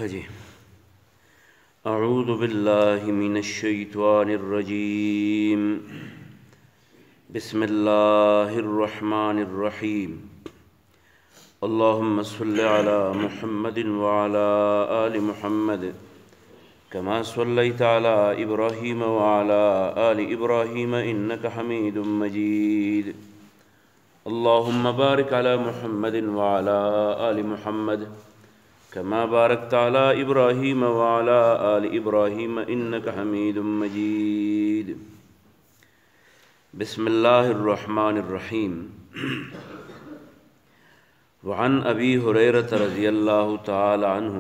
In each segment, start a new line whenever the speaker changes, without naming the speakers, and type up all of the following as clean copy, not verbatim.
جی اعوذ باللہ من الشیطان الرجیم بسم اللہ الرحمن الرحیم اللہم صل علی محمد وعلی آل محمد كما صليت على إبراهيم وعلى آل إبراهيم إنك حميد مجيد اللهم بارك على محمد وعلى آل محمد كما باركت على إبراهيم وعلى آل إبراهيم إنك حميد مجيد بسم الله الرحمن الرحيم وعن أبي هريرة رضي الله تعالى عنه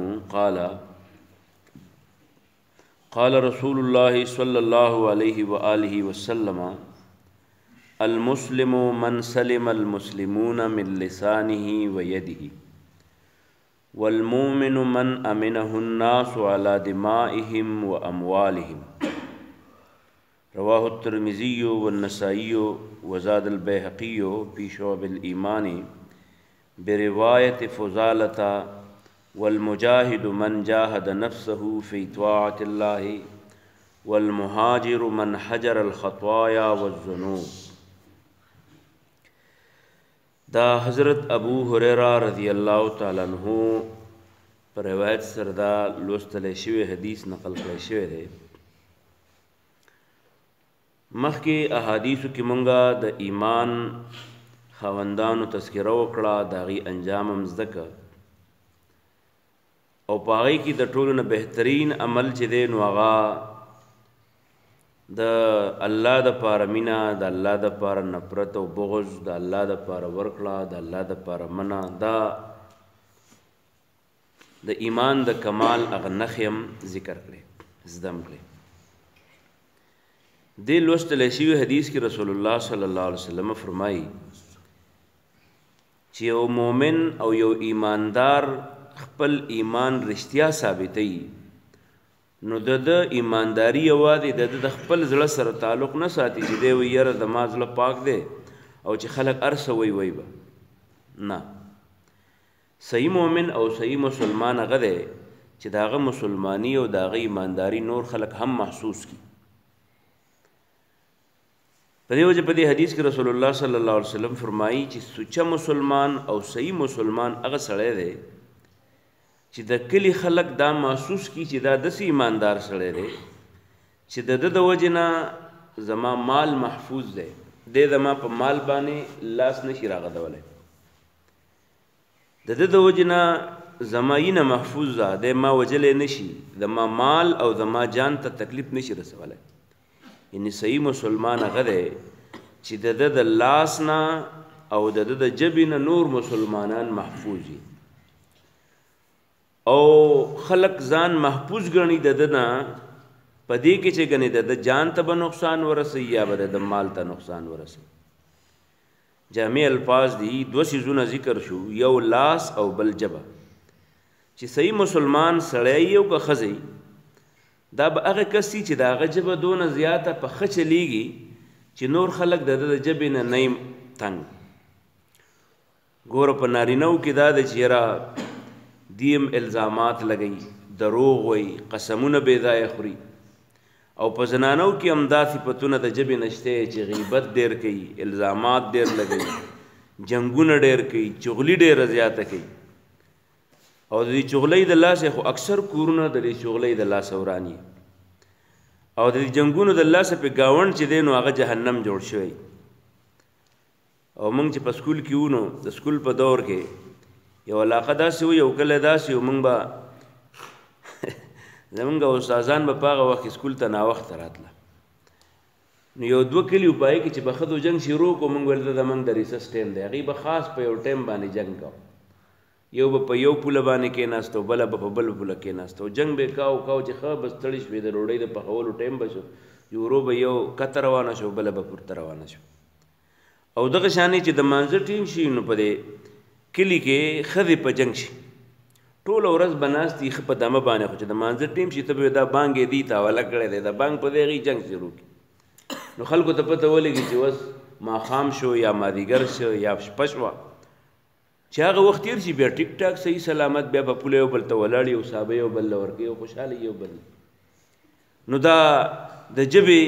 قال رسول الله صلى الله عليه وآله وسلم المسلم من سلم المسلمون من لسانه ويده والمؤمن من أمنه الناس على دمائهم وأموالهم رواه الترمذي والنسائي وزاد البيهقي في شعب الإيمان برواية فضالة والمجاهد من جاهد نفسه في طاعة الله والمهاجر من حجر الخطايا والذنوب. دا حضرت ابو هريره رضی الله تعالی عنہ پر روایت سره دا لوستل شوی حدیث نقل کړی شوی دی. مخکې احادیثو کې مونږه د ایمان خاوندانو تذکره وکړه، د هغې انجام هم زده کړه او په هغې کې د ټولو نه بهترین عمل چې دی نو هغه د الله دپاره مینه، د الله دپاره نفرت او بغض، د الله دپاره ورکړه، د الله دپاره منع، دا د ایمان د کمال هغه نښې هم ذکر کړې، زده هم کړې. دې لوستلی شوي حدیث کې رسول الله صلی الله علیه وسلم فرمایي چې یو مومن او یو ایماندار خپل ایمان رښتیا ثابتوي نو د ایمانداري یوازې د خپل زړه سره تعلق نه ساتي چې دی وایي یاره زما زړه پاک دی او چې خلک هر څه وایي به نه. صحیح مومن او صحیح مسلمان هغه دی چې د هغه مسلماني او د هغه ایمانداري نور خلک هم محسوس کړي. په دې وجه په دې حدیث کې رسول الله صلی الله علیه وسلم فرمایي چې سچا مسلمان او صحیح مسلمان هغه سړی دی چې د کلی خلک دا محسوس کی چې دا داسې ایماندار سړی دی چې د ده د وجې نه زما مال محفوظ دی، دی زما په مال باندې لاس نشي راغدولی، د ده د وجې نه زما اینه محفوظ ده، دی ما وجلی نشي، زما مال او زما جان ته تکلیف نشي رسولی. یعنی صحیح مسلمان هغه دی چې د ده د لاس نه او د ده د ژبې نه نور مسلمانان محفوظ وي او خلق ځان محفوظ ګڼي د ده نه په دې کې چې ګنې د ده جان ته به نقصان ورسوي یا به د ده مال ته نقصان ورسوي. جامع الفاظ دي، دوه څیزونه ذکر شو، یو لاس او بل ژبه. چې صحیح مسلمان سړی او که ښځی دا به هغه کس چې د هغه ژبه دونه زیاته په ښه چلیږي چې نور خلک د ده د ژبې نه نه تنګ. ګوره په نارینهو کې دا دی چې یاره دیم الزامات لګی، دروغ وی، قسمونه بې ځایه خوري، او په زنانو کې هم دا صفتونه د ژبې نشته چې غیبت ډېر کوي، الزامات ډېر لګوي، جنګونه ډېر کوي، چغلي ډېره زیاته کوي. او د دې چغلۍ د لاسه خو اکثر کورونه د دې چغلۍ د لاسه وراني او د دې جنګونو د لاسه په ګاونډ چې دی نو هغه جهنم جوړ شوی. او موږ چې په سکول کې وو نو د سکول په دور کې یو علاقه داسې و، یو کلی داسې و، موږ به زمونږ استادان به په هغه وخت کې سکول ته ناوخته راتله نو یو دوه کلي په هغې کې چې به ښځو جنګ شروع کړو موږ ویل دا زموږ د ریسس ټایم دی، هغوی به خاص په یو ټایم باندې جنګ کوو، یو به په یو پوله باندې کېناستو، بله به په بل پوله کېناستو، جنګ به یې کاو چې ښه بس ستړي شوې د ډوډۍ د پخولو ټایم به شو، ورو به یو کته روانه شو، بله به پورته روانه شو. او دغه شانې چې د مانځه ټیم شي نو په دې کلی کې ښځې په جنګ شي، ټوله ورځ به ناست دي ښه په دمه باندې، خو چې د مانځه ټیم شي ته به دا بانګ یې دي تاوله کړی دی، د بانګ په دې هغې جنګ شروع کړي نو خلکو ته پته ولګي چې اوس ماښام شو یا مازدیګر شو یا شپه شوه چې هغه وخت تیر شي بیا ټیک ټاک صحیح سلامت بیا په پوله یو بل ته ولاړ یو صحابه یو بل ورکوي او خوشحاله یو بل. نو دا د ژبې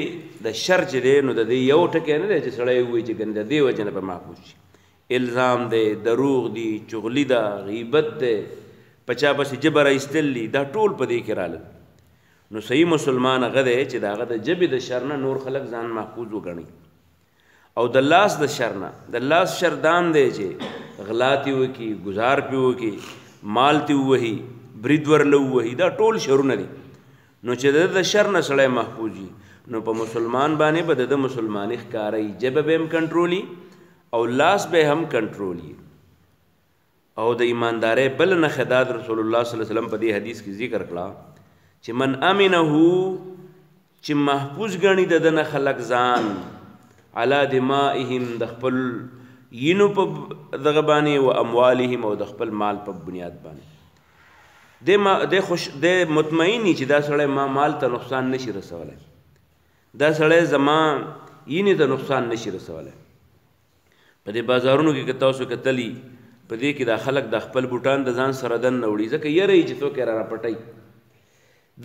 د شر چې دی نو د دې یو ټکی نه دی چې سړی ووایي چې ګنې د دې وجې نه به محفوظ شي. الزام دی، دروغ دی، چغلي ده، غیبت دی، په چا پسې ژبه راایستل دي، دا ټول په دې کې رالل. نو صحیح مسلمان هغه دی چې د هغه د ژبې د شر نه نور خلک ځان محفوظ وګڼي. او د لاس د شر نه، د لاس شر دام دی چې غلا تې وکړي، ګزار پې وکړي، مال تې ووهي، برید ورله ووهي، دا ټول شرونه دي. نو چې د شر نه سړی محفوظ وي نو په مسلمان باندې به د مسلمانۍ ښکاري، ژبه به هم کنټرولي او لاس به هم کنټرولي. او د ایماندارۍ بل نښه دا د رسول الله صلی الله علیه وسلم په دې حدیث کې ذکر کړه چې من امنه چې محفوظ ګڼي د ده نه خلک ځان علی دمائهم د خپل یینو په دغه باندې و اموالهم او د خپل مال په بنیاد باندې د مطمئنی چې دا سړی ما مال ته نقصان نشي رسولی، دا سړی زما یینې ته نقصان نشي رسولی. په دې بازارونو کې که تاسو کتلي په دې کې دا خلک د خپل بوټان د ځان سره دننه وړي ځکه یره یي چې څوک یې را راپټوي.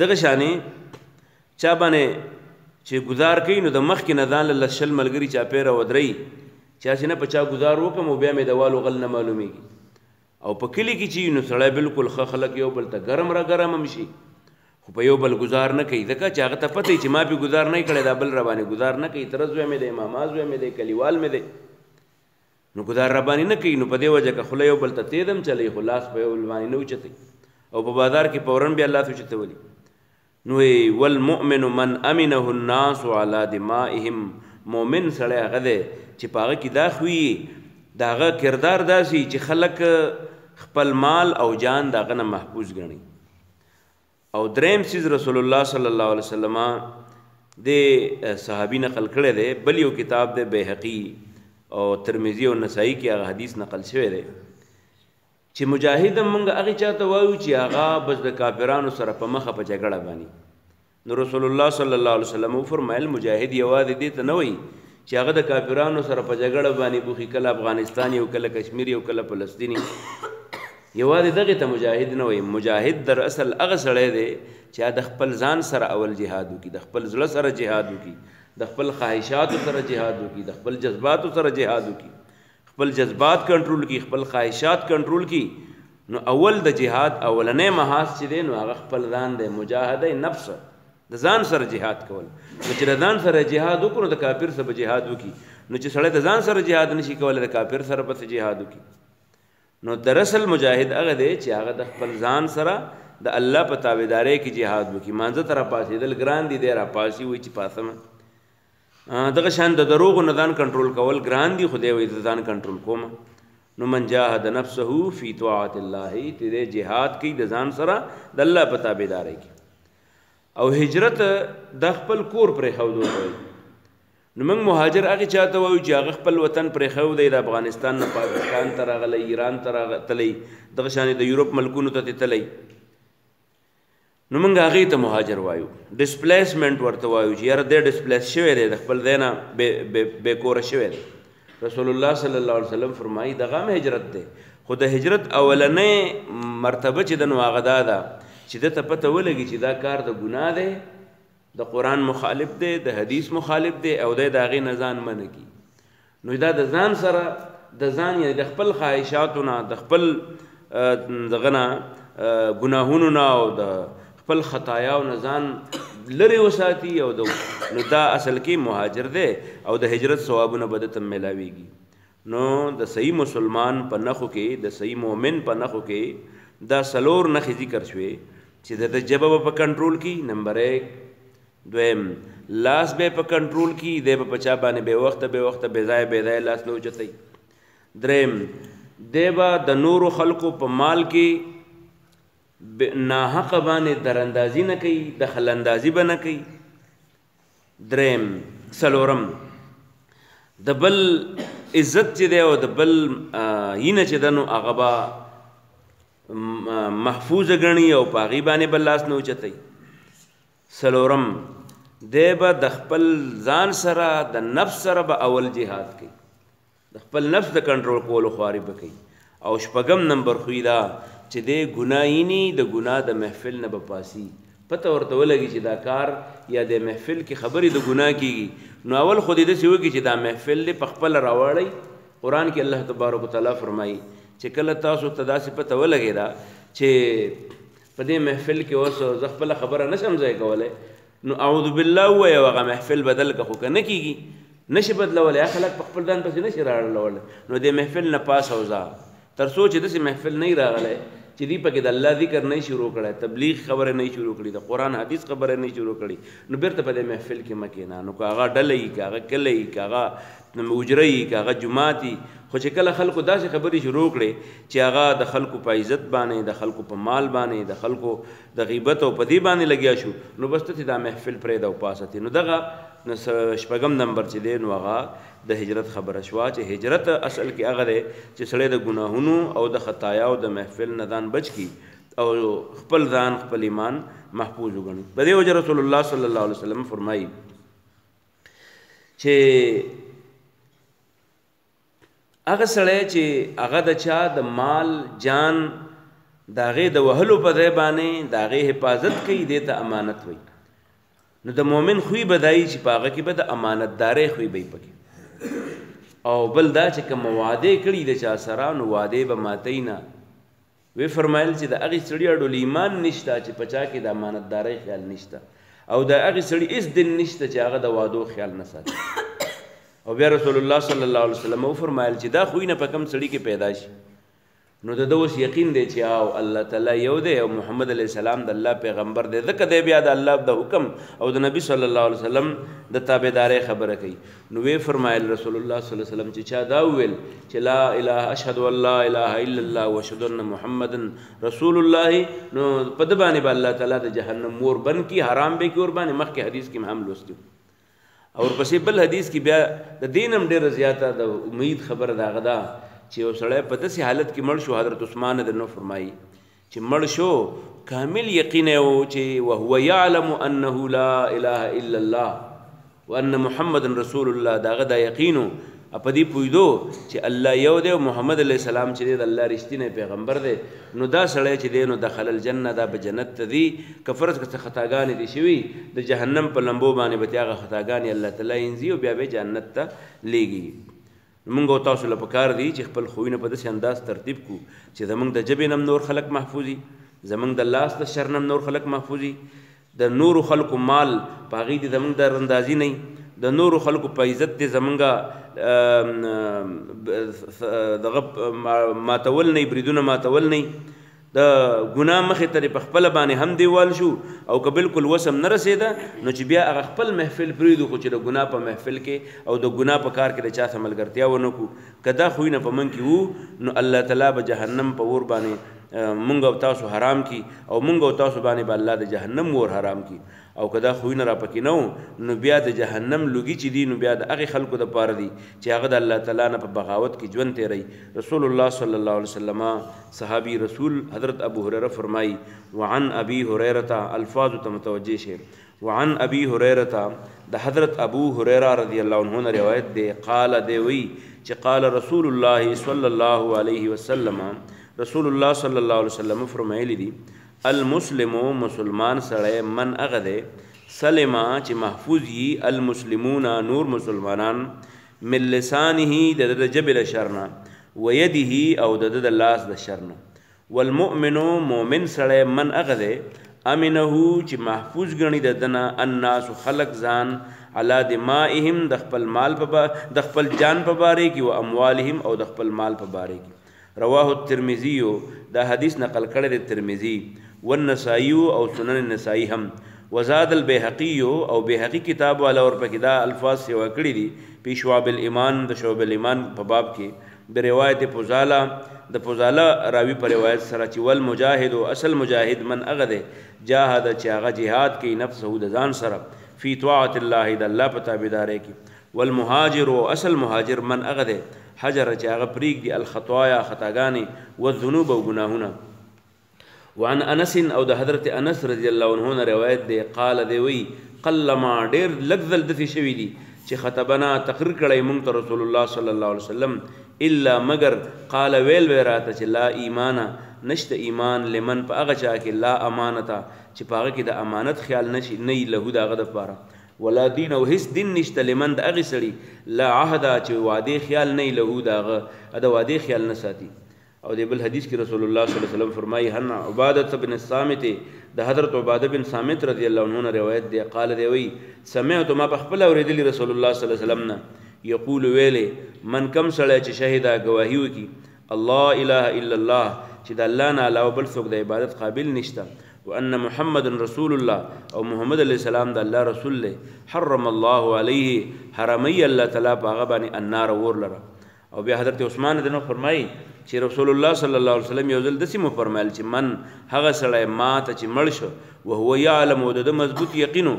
دغه شانې چا باندې چې ګزار کوي نو د مخکې نه ځان له شل ملګري چاپېره ودرئ چې هسې نه په چا ګزار وکړم او بیا مې د والو غل نه معلومیږي. او په کلي کې چې نو سړی بالکل ښه خلک یو بل ته ګرم را ګرم هم شي خو په یو بل ګزار نه کوي ځکه چې هغه ته پته وي چې ما پې ګزار نه کړی دا بل را باندې ګزار نه کوي، تره زوی مې دی، ماما زوی مې دی، کلیوال مې دی، نو ګزار را باندې نه کوي. نو په دې وجه که خوله یو بل ته تېز هم چلی خو لاس په یو بل باندې نه اوچتوي او په بازار کې فورن بیا لاس اوچتولي. نو والمؤمن من امنه الناس علی دمائهم، مؤمن سړی هغه دی چې په هغه کې دا خوي د هغه کردار داسي چې خلک خپل مال او جان دغه نه محفوظ ګڼي. او دریم چیز رسول الله صلی الله علیه وسلم د صحابي نقل کړی دی، بل یو کتاب دی بیهقي او ترمذي او نسائی کې هغه حدیث نقل شوی دی چې مجاهد موږ هغه چاته وایو چې هغه بس د کافرانو سره په مخه په جګړه باندې. نو رسول الله صلی الله علیه وسلم فرمایل مجاهد یوازې دې ته نه وایي چې هغه د کافرانو سره په جګړه باندې بوخي، کله افغانستان یو کله کشمیر یو کله فلسطینی، یوازې دغه ته مجاهد نه وایي. مجاهد در اصل هغه سړی دی چې د خپل ځان سره اول جهاد وکړي، د خپل زړه سره جهاد وکړي، د خپل خواهشاتو سره جهاد وکړي، د خپل جذباتو سره جهاد وکړي، خپل جذبات کنټرول کړي، خپل خواهشات کنټرول کړي. نو اول د جهاد اولنې محاذ چې دی نو هغه خپل ځان دی، مجاهده نفس، د ځان سره جهاد کول. نو چې د ځان سره جهاد وکړو د کافر سره جهاد وکړي، نو چې سړی د ځان سره جهاد نشي کولی د کافر سره پسې جهاد وکړي. نو در اصل مجاهد هغه دی چې هغه د خپل ځان سره د الله په تابعدارۍ کې جهاد وکړي. مانځه ته راپاڅېدل ګران دي، دی راپاسي وایي چې پاسمه. دغه شان د دروغو نه ځان کنټرول کول ګران دي، خو دی وایي زه ځان کنټرول کوم. نو من جاهد نفسه فی طاعت الله، ته دی جهاد کوي د ځان سره د الله په تابعدارۍ کې. او هجرت د خپل کور پرېښودو ته وایي. نو موږ مهاجر هغې چاته وایو چې هغه خپل وطن پرېښودی، د افغانستان نه پاکستان ته راغلی، ایران ته تلی، دغه شانې د یورپ ملکونو ته تلی، نو موږ هغې ته مهاجر وایو. ډسپلیسمنټ ورته وایو چې یاره دی ډسپلیس شوی دی، د خپل ځای نه بې کوره شوی دی. رسول الله صلی الله علیه وسلم فرمایي دغه هم هجرت دی، خو د هجرت اولنۍ مرتبه چې ده نو هغه دا ده چې ده ته پته ولګي چې دا کار د ګناه دی، د قرآن مخالف دی، د حدیث مخالف دی او دی د هغې نه ځان منع کړي. نو دا د ځان سره د ځان یعنې د خپل خواهشاتو نه، د خپل دغه نه ګناهونو نه او د خپل خطایاو نه ځان لرې وساتي. او نو دا اصل کې مهاجر دی او د هجرت ثوابونه به دته میلاویږي. نو د صحیح مسلمان په نښو کې، د صحیح مؤمن په نښو کې دا څلور نښې ذکر شوې چې د ژبه به په کنټرول کړي، نمبر 1. دویم لاس به په کنټرول کړي، دی به په چا باندې بې وخته بې ځایه بې ځایه لاس نه اوچتوي. دریم دی به د نورو خلکو په مال کې ناحقه باندې دراندازي نه کوي، دخل اندازي به نه کوي. دریم څلورم د بل عزت چې دی او د بل هینه چې ده نو هغه به محفوظه ګڼي او په هغې باندې به لاس نه اوچتوي. څلورم دی به د خپل ځان سره د نفس سره به اول جهاد کوي، د خپل نفس د کنټرول کولو خواري به کوي. او شپږم نمبر خوی دا چې دی ګناهینی د ګناه د محفل نه به پاسي پته ورته ولګي چې دا کار یا د محفل کې خبرې د ګناه کېږي نو اول خو دې داسې وکړي چې دا محفل دی په خپله راوړئ قرآن کې الله تبارک وتعالی فرمایي چې کله تاسو ته داسې پته ولګېده چې په دې محفل کې اوس زه خپله خبره نشم ځای کولی نو اعوذ بالله ووایه او هغه محفل بدل که خو که نه کېږي نشي بدلولی هغه خلک په خپل ځان پسې نشي راړلولی نو دې محفل نه پاس او ځه تر څو چې داسې محفل نه راغلی چې دی پکې د الله ذکر نه شروع کړی تبلیغ خبره نه شروع کړي د قرآن حدیث خبره نه شروع کړي نو بیرته په دې محفل کې مه کښېنه نو که هغه ډله وي که هغه کلی وي که هغه حجره وي که هغه جومات وي خو چې کله خلکو داسې خبرې شروع کړي چې هغه د خلکو په عزت باندې د خلکو په مال باندې د خلکو د غیبت او په دې باندې لګیا شو نو بس ته دا محفل پرېږده او پاسه نو دغه شپږم نمبر چې دی نو هغه د هجرت خبره شوه چې هجرت اصل کې هغه دی چې سړی د ګناهونو او د خطایاو د محفل نه ځان بچ کړي او خپل ځان خپل ایمان محفوظ وګڼي په دې وجه رسول الله صلی الله علیه وسلم فرمایي چې هغه سړی چې هغه د چا د مال جان د هغې د وهلو په ځای باندې د هغې حفاظت کوي دې ته امانت وایي نو د مؤمن خوی بدایي چې په هغه کې به د امانتدارۍ خوی به پکې او بل دا چې کوم وعده کړي د چا سره نو وعده به ماتوي نه وی فرمایل چې د هغې سړي اډول ایمان نشته چې په چا کې د امانتدارۍ خیال نشته او د هغې سړي هېڅ دین نشته چې هغه د وعدو خیال نه ساتي او بیا رسول الله صلی الله علیه وسلم وفرمایل چې دا خوی نه په کوم سړي کې پیدا شي نو د ده اوس یقین دی چې او الله تعالی یو دی او محمد علیه السلام د الله پیغمبر دی ځکه دی بیا د الله د حکم او د نبی صلی الله علیه وسلم د تابعدارۍ خبره کوي نو وی فرمایل رسول الله صلی الله علیه وسلم چې چا دا وویل چې لا اله اشهد ان لا اله الا الله واشهد ان محمدا رسول الله نو په ده باندې به الله تعالی د جهنم اور بند کي حرام به کي اور باندې مخکې حدیث کې هم لوستي او پسې بل حدیث کې بیا د دین هم ډېره زیاته د امید خبره د هغه ده چې یو سړی په داسې حالت کې مړ شو حضرت عثمان درنه فرمایي چې مړ شو کامل یقین یې و چې وهو یعلم انه لا اله الا الله وان محمد رسول الله د هغه دا یقین و په دې پوهېدو چې الله یو دی او محمد علیه السلام چې دی د الله رښتینی پیغمبر دی نو دا سړی چې دی نو دخل الجنه دا به جنت ته ځي که فرض که څه خطاګانې دي شوي د جهنم په لمبو باندې به هغه خطاګانې الله تعالی انځي او بیا به جنت ته لیږي مونږ او تاسو له پکار دي چې خپل خویونه په داسې انداز ترتیب کړو چې زمونږ د ژبې نه نور خلک محفوظ وي زمونږ د لاس د شر نه نور خلک محفوظ وي د نورو خلکو مال په هغې دې زمونږ د اندازي نه د نورو خلکو په عزت دې زمونږ دغه ماتول نه بریدونه ماتول نه د ګناه مخې ته په خپله باندې هم دیوال شو او که بلکل وسم نه رسېده نو چې بیا هغه خپل محفل پرېږدو خو چې د ګناه په محفل کې او د ګناه په کار کې د چا سره ملګرتیا ونه کړو که دا خویونه په من کې وو نو الله تعالی به جهنم په اور باندې مونږ او تاسو حرام کی او مونږ او تاسو باندې به الله د جهنم اور حرام کی او که دا خویونه را پکې نه نو بیا د جهنم لوګي چې دي نو بیا د هغې خلکو دپاره دي چې هغه د الله تعالی نه په بغاوت کې ژوند تېروي رسول الله صلی الله علیه وسلم صحابي رسول حضرت ابو هريره فرمایي وعن ابي هريره الفاظ ته متوجه شئ وعن ابي هريره د حضرت ابو هريره رضی الله عنه روایت دی قال دی وی چې قال رسول الله صلی الله علیه وسلم رسول الله صلی الله علیه وسلم فرمایلی دي المسلم مسلمان سړی من هغه دی سلما چې محفوظ یي المسلمون نور مسلمانان من لسانه د د ژبې د شر نه ویده او د د لاس د شر نه والمؤمن مؤمن سړی من هغه دی امنه چې محفوظ ګڼي د ده نه الناس خلق ځان علی دمائهم د خپل مال د خپل جان په باره کې و اموالهم او د خپل مال په باره کې رواه الترمذی دا حدیث نقل کړی دی ترمذی والنسائی او سنن النسائی هم وزاد البیهقی او بیهقی کتاب والا اور په کې دا الفاظ سیوا کړي دي په شعب الایمان د شعب الایمان په باب کې د روایت فضاله د فضاله راوی په روایت سره چې والمجاهد اصل مجاهد من هغه دی جاهد چې هغه جهاد کوي نفسه د ځان سره فی طاعت الله د الله په تابعدارۍ کې والمهاجر اصل مهاجر من هغه دی حجر چې هغه پرېږدي الخطایا خطاګانې والذنوب او ګناهونه وعن انس او د حضرت انس رضی الله عنه روایت دی قال دی وی قلما ډېر لږ ځل داسې شوي دي چې خطبنا تقریر کړی مونږ ته رسول الله صلی الله علیه وسلم الا مگر قال ویل وراته چې لا ایمان نشته ایمان لمن په هغه چا کې لا امانته چې په هغه کې د امانت خیال نشي نه له دغه دپاره ولا دین او هیڅ دین نشته لمن د هغې سړي لا عهده چې وعدې خیال نه له دغه د وعدې خیال نه ساتي. او د بل حدیث کې رسول الله صلی الله علیه وسلم فرمایي هن عبادة بن الصامت د حضرت عباده بن صامت رضی الله عنه روایت دی قال دی وی سمعت ما په خپل اوریدلی رسول الله صلی الله علیه وسلم نه یقول ویلې من کم سړی چې شهیدا گواهی وکي الله اله الا الله چې د الله نه علاوه بل څوک د عبادت قابل نشته وان محمد رسول الله او محمد علیه السلام د الله رسول له حرم الله علیه حرمی الله تعالی په هغه باندې النار اور لره. او بیا حضرت عثمان دنو فرمایي چې رسول الله صلی الله علیه وسلم یو ځل داسې مو فرمایل چې من هغه سړی ما ته چې مړ شو وهو یعلم او د مضبوط یقینو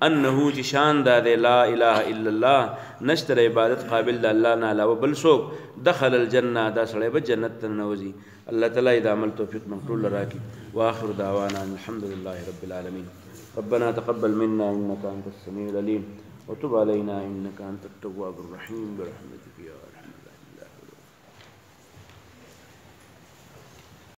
انه چې شان دا دی لا اله الا الله نشته د عبادت قابل د الله نه علاوه بل څوک دخل الجنه دا سړی به جنت ته ننوځي. الله تعالی د عمل توفیق موږ ټول راکړي. واخر دعوانا الحمد لله رب العالمين. ربنا تقبل منا انك انت السميع العليم وتب علينا انك انت التواب الرحيم برحمتك يا ارحم